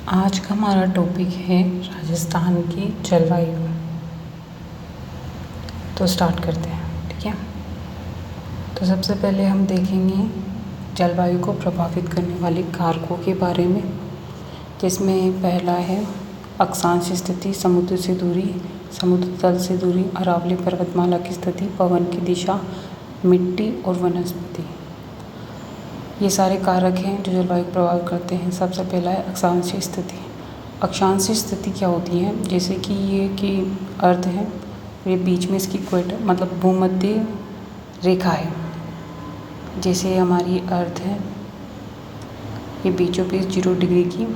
आज का हमारा टॉपिक है राजस्थान की जलवायु। तो स्टार्ट करते हैं, ठीक है। तो सबसे पहले हम देखेंगे जलवायु को प्रभावित करने वाले कारकों के बारे में, जिसमें पहला है अक्षांश स्थिति, समुद्र से दूरी, समुद्र तल से दूरी, अरावली पर्वतमाला की स्थिति, पवन की दिशा, मिट्टी और वनस्पति। ये सारे कारक हैं जो जलवायु को प्रभावित करते हैं। सबसे पहला है अक्षांशीय स्थिति। अक्षांशीय स्थिति क्या होती है? जैसे कि ये कि अर्थ है, ये बीच में इसकी इक्वेटर मतलब भूमध्य रेखा है। जैसे हमारी अर्थ है, ये बीचों बीच 0 डिग्री की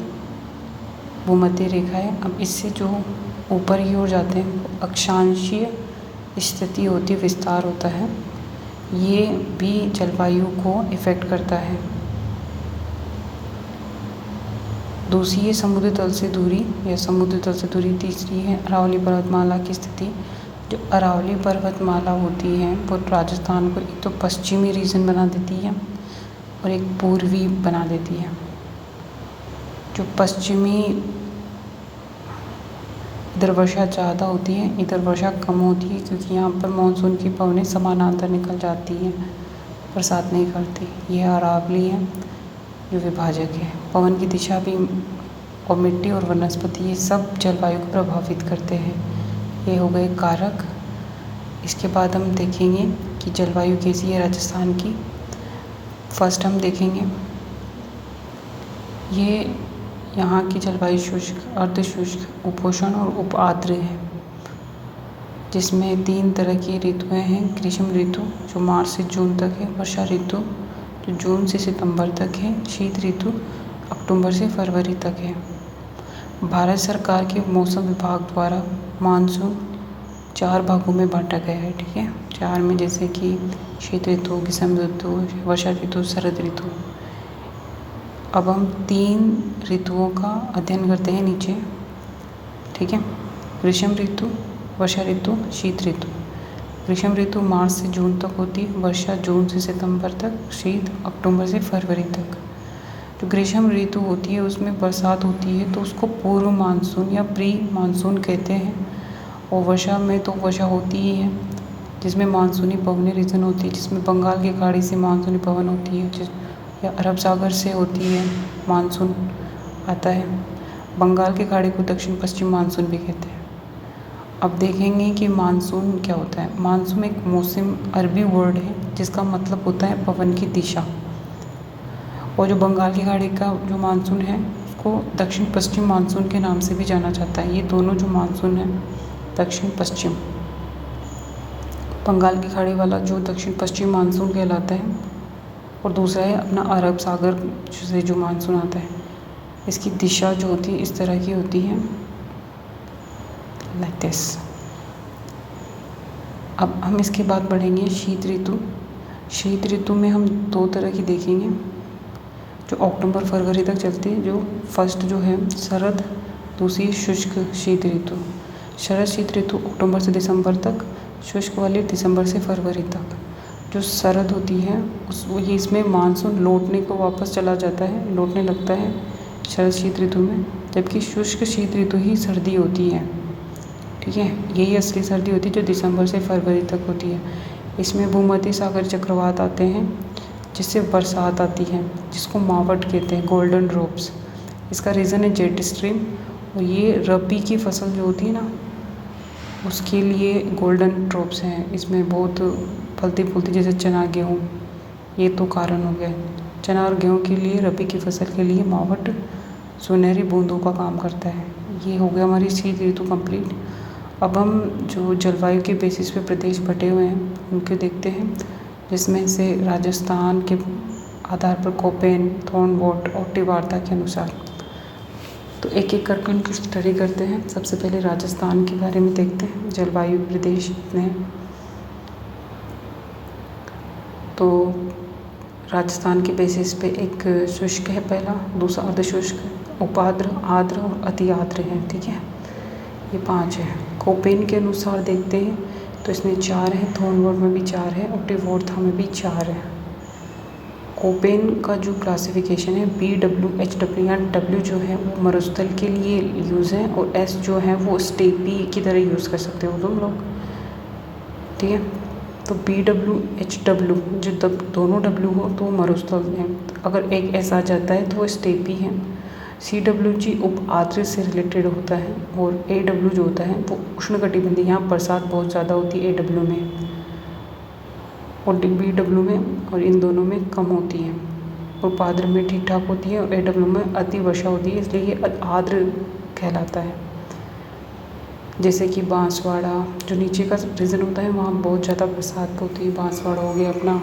भूमध्य रेखा है। अब इससे जो ऊपर की ओर जाते हैं अक्षांशीय स्थिति होती है, विस्तार होता है। ये भी जलवायु को इफ़ेक्ट करता है। दूसरी है समुद्र तल से दूरी या समुद्र तल से दूरी। तीसरी है अरावली पर्वतमाला की स्थिति। जो अरावली पर्वतमाला होती है वो राजस्थान को एक तो पश्चिमी रीजन बना देती है और एक पूर्वी बना देती है। जो पश्चिमी, इधर वर्षा ज़्यादा होती है, इधर वर्षा कम होती है, क्योंकि यहाँ पर मानसून की पवनें समानांतर निकल जाती हैं, बरसात नहीं करती। यह अरावली है जो विभाजक है। पवन की दिशा भी और मिट्टी और वनस्पति, ये सब जलवायु को प्रभावित करते हैं। ये हो गए कारक। इसके बाद हम देखेंगे कि जलवायु कैसी है राजस्थान की। फर्स्ट हम देखेंगे ये यहाँ की जलवायु शुष्क, अर्धशुष्क, उपोष्ण और उपाद्र है, जिसमें 3 तरह की ऋतुएं हैं। ग्रीष्म ऋतु जो मार्च से जून तक है, वर्षा ऋतु जो जून से सितंबर तक है, शीत ऋतु अक्टूबर से फरवरी तक है। भारत सरकार के मौसम विभाग द्वारा मानसून 4 भागों में बांटा गया है, ठीक है। 4 में, जैसे कि शीत ऋतु, ग्रीष्म ऋतु, वर्षा ऋतु, शरद ऋतु। अब हम 3 ऋतुओं का अध्ययन करते हैं नीचे, ठीक है। ग्रीष्म ऋतु, वर्षा ऋतु, शीत ऋतु। ग्रीष्म ऋतु मार्च से जून तक होती है, वर्षा जून से सितंबर तक, शीत अक्टूबर से फरवरी तक। जो ग्रीष्म ऋतु होती है उसमें बरसात होती है, तो उसको पूर्व मानसून या प्री मानसून कहते हैं। और वर्षा में तो वर्षा होती ही है, जिसमें मानसूनी पवनें रीजन होती है, जिसमें बंगाल की खाड़ी से मानसूनी पवन होती है, या अरब सागर से होती है मानसून आता है। बंगाल की खाड़ी को दक्षिण पश्चिम मानसून भी कहते हैं। अब देखेंगे कि मानसून क्या होता है। मानसून एक मौसम अरबी वर्ड है जिसका मतलब होता है पवन की दिशा। और जो बंगाल की खाड़ी का जो मानसून है उसको दक्षिण पश्चिम मानसून के नाम से भी जाना जाता है। ये दोनों जो मानसून है दक्षिण पश्चिम, बंगाल की खाड़ी वाला जो दक्षिण पश्चिम मानसून कहलाता है, और दूसरा है अपना अरब सागर से जो मानसून आता है। इसकी दिशा जो होती है इस तरह की होती है, लाइक दिस। अब हम इसके बाद बढ़ेंगे शीत ऋतु। शीत ऋतु में हम 2 तरह की देखेंगे जो अक्टूबर फरवरी तक चलती है। जो फर्स्ट जो है शरद, दूसरी शुष्क शीत ऋतु। शरद शीत ऋतु अक्टूबर से दिसंबर तक, शुष्क वाली दिसंबर से फरवरी तक। जो शरद होती है ये इसमें मानसून लौटने को वापस चला जाता है, लौटने लगता है शरद शीत ऋतु में, जबकि शुष्क शीत ऋतु ही सर्दी होती है, ठीक है। यही असली सर्दी होती है जो दिसंबर से फरवरी तक होती है। इसमें भूमध्य सागर चक्रवात आते हैं जिससे बरसात आती है, जिसको मावट कहते हैं, गोल्डन ड्रॉप्स। इसका रीज़न है जेट स्ट्रीम। और ये रबी की फसल जो होती है ना, उसके लिए गोल्डन ड्रॉप्स हैं। इसमें बहुत फलती फूलती, जैसे चना गेहूँ, ये तो कारण हो गया। चना और गेहूँ के लिए, रबी की फसल के लिए मावट सुनहरी बूंदों का काम करता है। ये हो गया हमारी शीत ऋतु कंप्लीट। अब हम जो जलवायु के बेसिस पे प्रदेश बटे हुए हैं उनके देखते हैं, जिसमें से राजस्थान के आधार पर कोपेन, थॉर्नबोट और टिवार्ता के अनुसार। तो एक एक करके उनकी स्टडी करते हैं। सबसे पहले राजस्थान के बारे में देखते हैं। जलवायु प्रदेश में तो राजस्थान के बेसिस पे एक शुष्क है पहला, दूसरा अर्धशुष्क, उपाद्र, आर्द्र और अति आर्द्र है, ठीक है। ये 5 है। कोपेन के अनुसार देखते हैं तो इसमें 4 है, थॉर्नबोट में भी 4 है और टिवोर्था में भी 4 है। कोपेन का जो क्लासिफिकेशन है BWHW, यहाँ W जो है वो मरुस्थल के लिए यूज़ है और S जो है वो स्टेपी की तरह यूज़ कर सकते हो तुम लोग, ठीक है। तो BWHW जो दोनों W हो तो मरुस्थल है, अगर एक S आ जाता है तो वो स्टेपी है। CWG उप आर्द्र से रिलेटेड होता है और AW जो होता है वो उष्णकटिबंधीय, यहाँ बरसात बहुत ज़्यादा होती है AW में और BW में, और इन दोनों में कम होती है। उपाद्र में ठीक ठाक होती है और AW में अति वर्षा होती है, इसलिए ये आर्द्र कहलाता है। जैसे कि बांसवाड़ा जो नीचे का रीजन होता है वहाँ बहुत ज़्यादा बरसात होती है। बांसवाड़ा हो गया, अपना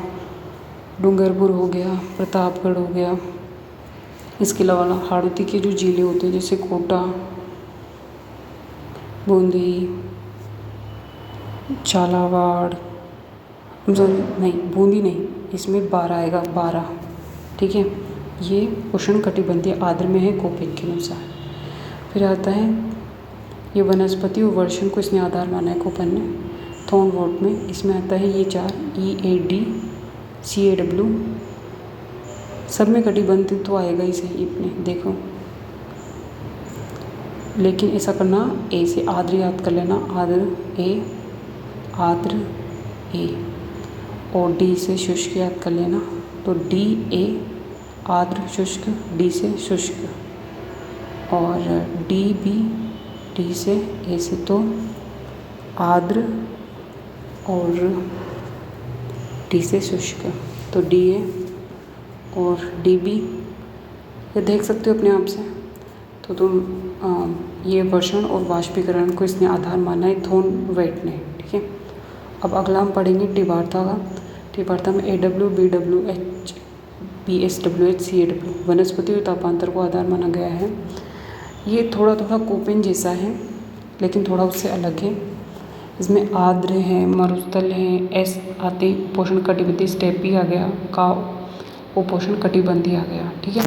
डूंगरपुर हो गया, प्रतापगढ़ हो गया। इसके अलावा हाड़ौती के जो जिले होते हैं जैसे कोटा, बूंदी, झालावाड़, नहीं बूंदी नहीं, इसमें 12 आएगा, 12, ठीक है। ये उष्णकटिबंधीय आर्द्र में है कोपेन के अनुसार। फिर आता है ये वनस्पति और वर्षण को इसने आधार माना है कोपेन ने। थॉर्नवोर्ट में इसमें आता है ये 4 EAD CAW, सब में कटिबंध तो आएगा ही सही अपने, देखो। लेकिन ऐसा करना ए से आर्द्र याद कर लेना, आर्द्र ए और डी से शुष्क याद कर लेना, तो DA आर्द्र शुष्क, डी से शुष्क, और DB डी से ए से तो आर्द्र और डी से शुष्क, तो DA और DB ये देख सकते हो अपने आप से। तो तुम ये वर्षण और वाष्पीकरण को इसने आधार माना है थॉर्नवेट ने, ठीक है। अब अगला हम पढ़ेंगे टिबार्था का। टिबार्था में AW BWH BSWH CAW वनस्पति और तापांतर को आधार माना गया है। ये थोड़ा थोड़ा कोपेन जैसा है लेकिन थोड़ा उससे अलग है। इसमें आर्द्र है, मरुस्थल है, S आते उपोष्ण कटिबंधीय स्टेपी आ गया, का उपोष्ण कटिबंधीय आ गया, ठीक है।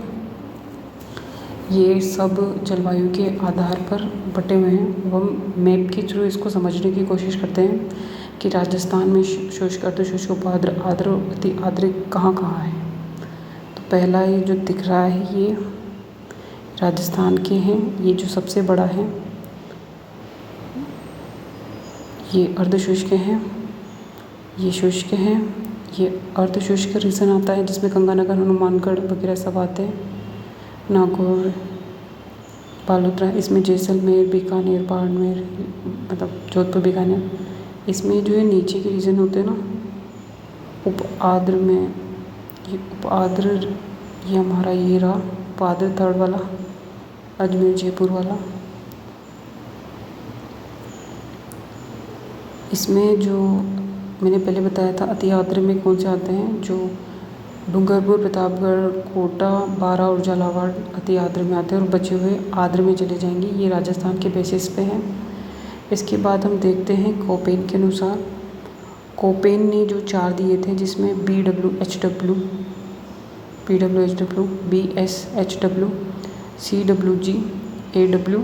ये सब जलवायु के आधार पर बटे हुए हैं। हम मैप के थ्रू इसको समझने की कोशिश करते हैं कि राजस्थान में शुष्क, अर्धशुष्क, उपाद्र, आर्द्र और अति आर्द्र कहाँ कहाँ है। तो पहला ये जो दिख रहा है ये राजस्थान के हैं, ये जो सबसे बड़ा है ये अर्धशुष्क हैं, ये शुष्क हैं, ये अर्धशुष्क रीजन आता है जिसमें गंगानगर, हनुमानगढ़ वगैरह सब आते हैं, नागौर, बालोतरा, इसमें जैसलमेर, बीकानेर, बाड़मेर, मतलब जोधपुर, बीकानेर, इसमें जो है नीचे के रीजन होते हैं ना उप आर्द्र में, ये उप आर्द्र ये हमारा ये रहा उप आर्द्र थर्ड वाला, अजमेर, जयपुर वाला। इसमें जो मैंने पहले बताया था अति आर्द्र में कौन से आते हैं, जो डूंगरपुर, प्रतापगढ़, कोटा, बारा और झालावाड़ अति आर्द्र में आते हैं और बचे हुए आर्द्र में चले जाएंगे। ये राजस्थान के बेसिस पे है। इसके बाद हम देखते हैं कोपेन के अनुसार। कोपेन ने जो 4 दिए थे जिसमें BWHW, BSHW, CWG, AW,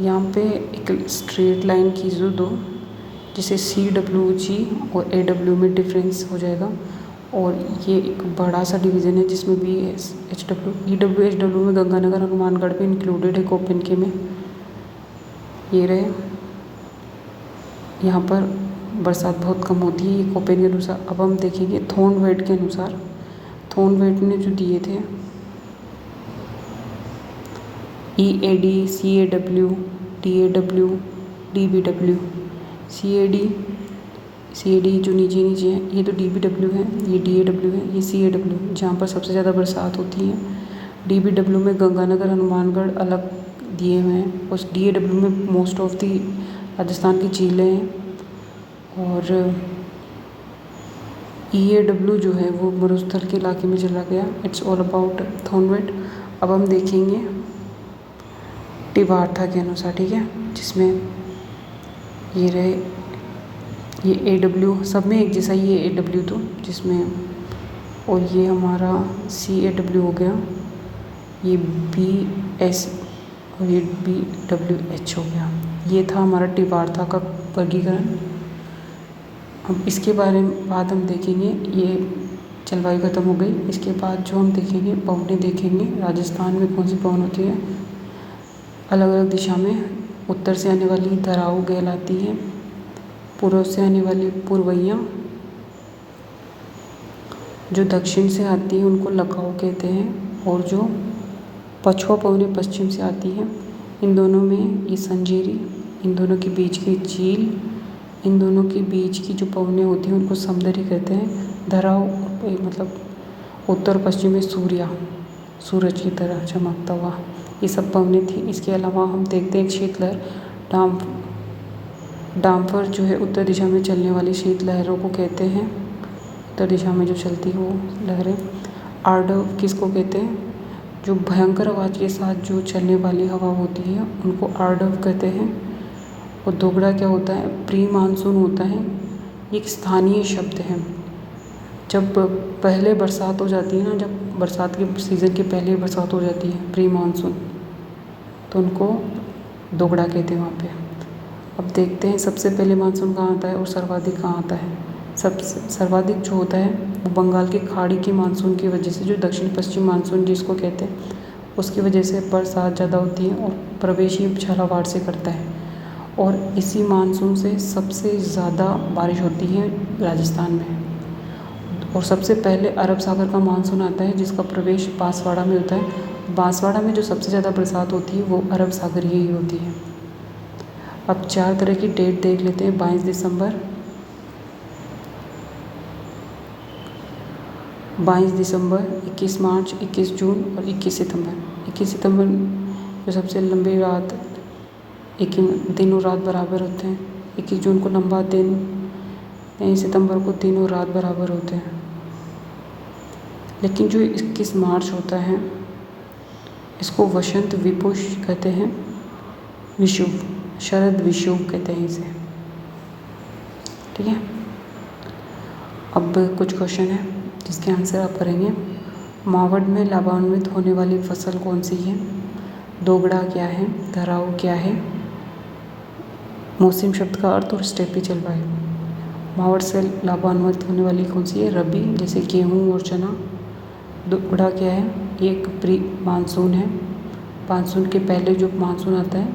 यहाँ पे एक स्ट्रेट लाइन खींच दो जिसे CWG और AW में डिफरेंस हो जाएगा, और ये एक बड़ा सा डिवीज़न है जिसमें BSHW, EWHW में गंगानगर, हनुमानगढ़ भी इंक्लूडेड है कोपेन के में। ये रहे, यहाँ पर बरसात बहुत कम होती है ये कोपेन के अनुसार। अब हम देखेंगे थॉर्नवेट के अनुसार। थॉर्नवेट ने जो दिए थे EAD CAW, DAW, DBW, CAD जो नीचे है ये तो DBW है, ये DAW है, ये CAW जहाँ पर सबसे ज़्यादा बरसात होती है। DBW में गंगानगर, हनुमानगढ़ अलग दिए हुए हैं, उस DAW में मोस्ट ऑफ दी राजस्थान की झीलें हैं, और EAW जो है वो मरुस्थल के इलाके में चला गया। It's all about Thornthwaite. अब हम देखेंगे टिबार्था के अनुसार, ठीक है, जिसमें ये रहे, ये AW सब में एक जैसा, ये AW तो जिसमें, और ये हमारा CAW हो गया, ये BS और ये BWH हो गया। ये था हमारा टिबार्था का वर्गीकरण। अब इसके बारे में बाद हम देखेंगे ये जलवायु खत्म हो गई। इसके बाद जो हम देखेंगे पवनें देखेंगे। राजस्थान में कौन सी पवन होती है? अलग अलग दिशा में। उत्तर से आने वाली धराऊ कहलाती है, पूर्व से आने वाली पूर्वइयाँ, जो दक्षिण से आती है उनको लखाओ कहते हैं, और जो पछुआ पवनें पश्चिम से आती हैं, इन दोनों में ये संजीरी, इन दोनों के बीच की चील, इन दोनों के बीच की जो पवनें होती हैं उनको समदरी कहते हैं। धराऊ मतलब उत्तर पश्चिम में सूर्या, सूरज की तरह चमकता हुआ, ये सब पवनें थी। इसके अलावा हम देखते हैं एक शीतलहर, डाम्फर जो है उत्तर दिशा में चलने वाली शीतलहरों को कहते हैं। उत्तर दिशा में जो चलती हो लहरें। आर्डव किसको कहते हैं? जो भयंकर आवाज़ के साथ जो चलने वाली हवा होती है उनको आर्डव कहते हैं। और दोगड़ा क्या होता है? प्री मानसून होता है, एक स्थानीय शब्द है। जब पहले बरसात हो जाती है ना, जब बरसात के सीज़न के पहले बरसात हो जाती है प्री मानसून, तो उनको दोगड़ा कहते हैं वहाँ पे। अब देखते हैं सबसे पहले मानसून कहाँ आता है और सर्वाधिक कहाँ आता है। सबसे सर्वाधिक जो होता है वो बंगाल की खाड़ी की मानसून की वजह से, जो दक्षिण पश्चिम मानसून जिसको कहते हैं, उसकी वजह से बरसात ज़्यादा होती है और प्रवेश ही झालावाड़ से करता है। और इसी मानसून से सबसे ज़्यादा बारिश होती है राजस्थान में। और सबसे पहले अरब सागर का मानसून आता है जिसका प्रवेश बांसवाड़ा में होता है। बांसवाड़ा में जो सबसे ज़्यादा बरसात होती है वो अरब सागर ही होती है। अब 4 तरह की डेट देख लेते हैं। 22 दिसंबर, 21 मार्च, 21 जून और 21 सितंबर। 21 सितंबर जो सबसे लंबी रात, दिन और रात बराबर होते हैं। 21 जून को लंबा दिन, 23 सितंबर को दिन और रात बराबर होते हैं। लेकिन जो 21 मार्च होता है इसको वसंत विपुष कहते हैं, विषुव, शरद विषुव कहते हैं इसे। ठीक है, अब कुछ क्वेश्चन है जिसके आंसर आप करेंगे। मावड़ में लाभान्वित होने वाली फसल कौन सी है? दोगड़ा क्या है? धराऊ क्या है? मौसम शब्द का अर्थ और स्टेपी जलवायु। मावड़ से लाभान्वित होने वाली कौन सी है? रबी, जैसे गेहूँ और चना। दोगड़ा क्या है? एक प्री मानसून है, मानसून के पहले जो मानसून आता है।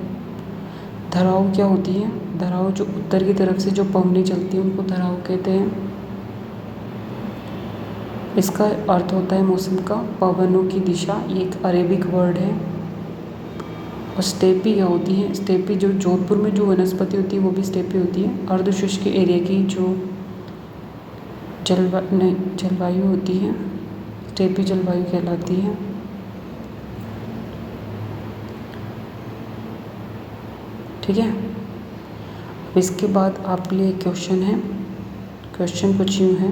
धराऊ क्या होती है? धराऊ जो उत्तर की तरफ से जो पवनें चलती हैं उनको धराऊ कहते हैं। इसका अर्थ होता है मौसम का, पवनों की दिशा, ये एक अरेबिक वर्ड है। और स्टेपी क्या होती है? स्टेपी जो जोधपुर में जो वनस्पति होती है वो भी स्टेपी होती है। अर्धशुष्क एरिया की जो जलवायु होती है स्टेपी जलवायु कहलाती है। ठीक है, अब इसके बाद आपके लिए क्वेश्चन है। क्वेश्चन कुछ यूँ है,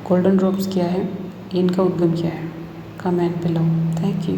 गोल्डन ड्रॉप्स क्या है? इनका उद्गम क्या है? Comment below. Thank you.